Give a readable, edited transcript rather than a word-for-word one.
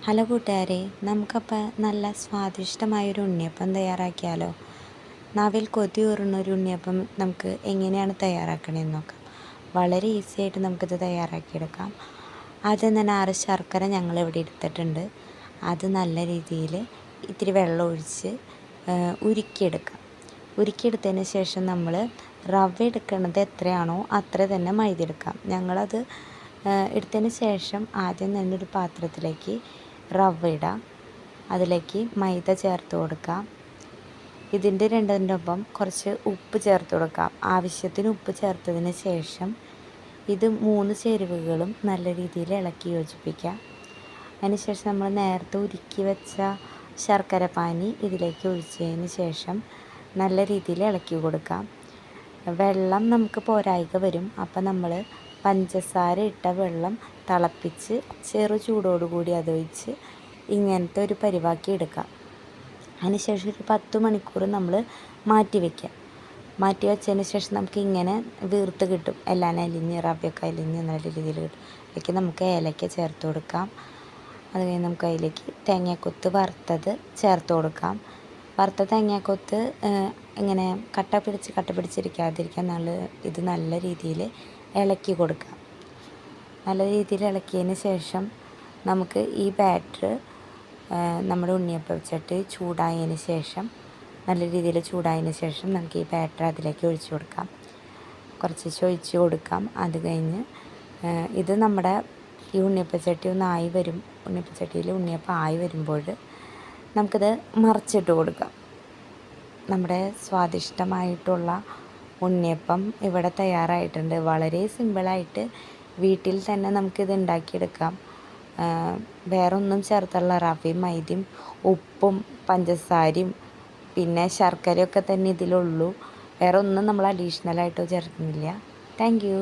Hello കൂട്ടുകാരെ, നമുക്കപ്പോൾ നല്ല സ്വാദിഷ്ടമായൊരു ഉണ്ണിയപ്പം തയ്യാറാക്കിയാലോ? നാവിൽ കൊതിയൂറുന്ന ഒരു ഉണ്ണിയപ്പം നമുക്ക് എങ്ങനെയാണ് തയ്യാറാക്കണമെന്ന് നോക്കാം. വളരെ ഈസി ആയിട്ട് നമുക്കിത് തയ്യാറാക്കിയെടുക്കാം. ആദ്യം തന്നെ 6 ശർക്കര ഞങ്ങളിവിടെ എടുത്തിട്ടുണ്ട്. അത് നല്ല രീതിയിൽ ഇത്തിരി വെള്ളം ഒഴിച്ച് ഉരുക്കിയെടുക്കാം. ഉരുക്കിയെടുത്തതിന് ശേഷം നമ്മൾ റവ എടുക്കുന്നത് എത്രയാണോ അത്ര തന്നെ മൈദ എടുക്കാം. ഞങ്ങളത് എടുത്തതിന് ശേഷം ആദ്യം തന്നെ ഒരു പാത്രത്തിലേക്ക് റവ ഇടാം. അതിലേക്ക് മൈദ ചേർത്ത് കൊടുക്കാം. ഇതിൻ്റെ രണ്ടിൻ്റെ ഒപ്പം കുറച്ച് ഉപ്പ് ചേർത്ത് കൊടുക്കാം. ആവശ്യത്തിന് ഉപ്പ് ചേർത്തതിന് ശേഷം ഇത് 3 ചേരുവകളും നല്ല രീതിയിൽ ഇളക്കി യോജിപ്പിക്കാം. അതിനുശേഷം നമ്മൾ നേരത്തെ ഉരുക്കി വെച്ച ശർക്കര പാനി ഇതിലേക്ക് ഒഴിച്ചതിന് ശേഷം നല്ല രീതിയിൽ ഇളക്കി കൊടുക്കാം. വെള്ളം നമുക്ക് പോരായ്ക വരും. അപ്പം നമ്മൾ പഞ്ചസാര ഇട്ട വെള്ളം തിളപ്പിച്ച് ചെറു ചൂടോടുകൂടി അതൊഴിച്ച് ഇങ്ങനത്തെ ഒരു പരിവാക്കി എടുക്കാം. അതിനുശേഷം ഒരു 10 മണിക്കൂർ നമ്മൾ മാറ്റി വയ്ക്കുക. മാറ്റി വെച്ചതിന് ശേഷം നമുക്ക് ഇങ്ങനെ വീർത്ത് കിട്ടും. എല്ലാം അലിഞ്ഞ് റവയൊക്കെ അലിഞ്ഞ് നല്ല രീതിയിൽ കിട്ടും. അതിലേക്ക് നമുക്ക് ഏലക്ക ചേർത്ത് കൊടുക്കാം. അത് കഴിഞ്ഞ് നമുക്ക് അതിലേക്ക് തേങ്ങാക്കൊത്ത് വറുത്തത് ചേർത്ത് കൊടുക്കാം. വറുത്ത തേങ്ങാക്കൊത്ത് ഇങ്ങനെ കട്ട പിടിച്ചിരിക്കാതിരിക്കാൻ ഇത് നല്ല രീതിയിൽ ഇളക്കി കൊടുക്കാം. നല്ല രീതിയിൽ ഇളക്കിയതിന് ശേഷം നമുക്ക് ഈ ബാറ്റർ നമ്മുടെ ഉണ്ണിയപ്പം ചട്ടി ചൂടായതിന് ശേഷം നല്ല രീതിയിൽ ചൂടായതിന് ശേഷം നമുക്ക് ഈ ബാറ്റർ അതിലേക്ക് ഒഴിച്ചു കൊടുക്കാം. കുറച്ച് ഒഴിച്ച് കൊടുക്കാം. അത് കഴിഞ്ഞ് ഇത് നമ്മുടെ ഈ ഉണ്ണിയപ്പച്ചട്ടി ഒന്നായി വരും. ഉണ്ണിയപ്പച്ചട്ടിയിൽ ഉണ്ണിയപ്പം ആയി വരുമ്പോൾ നമുക്കിത് മറിച്ചിട്ട് കൊടുക്കാം. നമ്മുടെ സ്വാദിഷ്ടമായിട്ടുള്ള ഉണ്ണിയപ്പം ഇവിടെ തയ്യാറായിട്ടുണ്ട്. വളരെ സിമ്പിളായിട്ട് വീട്ടിൽ തന്നെ നമുക്കിത് ഉണ്ടാക്കിയെടുക്കാം. വേറൊന്നും ചേർത്തുള്ള റവയും മൈദയും ഉപ്പും പഞ്ചസാരയും പിന്നെ ശർക്കരയൊക്കെ തന്നെ ഇതിലുള്ളൂ. വേറെ ഒന്നും നമ്മൾ അഡീഷണലായിട്ടോ ചേർക്കുന്നില്ല. Thank you.